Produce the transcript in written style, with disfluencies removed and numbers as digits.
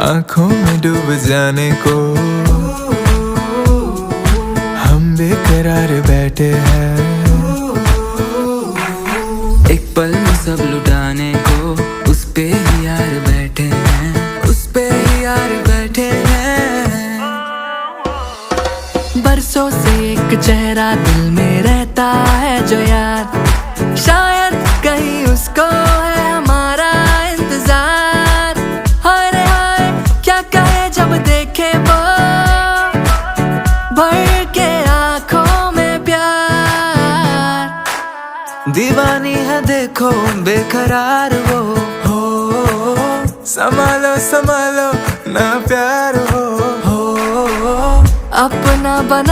आंखों में डूब जाने को हम बेकरार बैठे हैं। एक पल में सब लुटाने को उस पे ही यार बैठे हैं, उस पे ही यार बैठे हैं। बरसों से एक चेहरा दिल में रहता है जो यार, शायद कहीं उसको है हमारा इंतजार। हाय रे हाय क्या कहे जब देखे वो भर के आंखों में प्यार। दीवानी है देखो बेकरार वो, हो संभालो संभालो ना प्यार हो अपना बना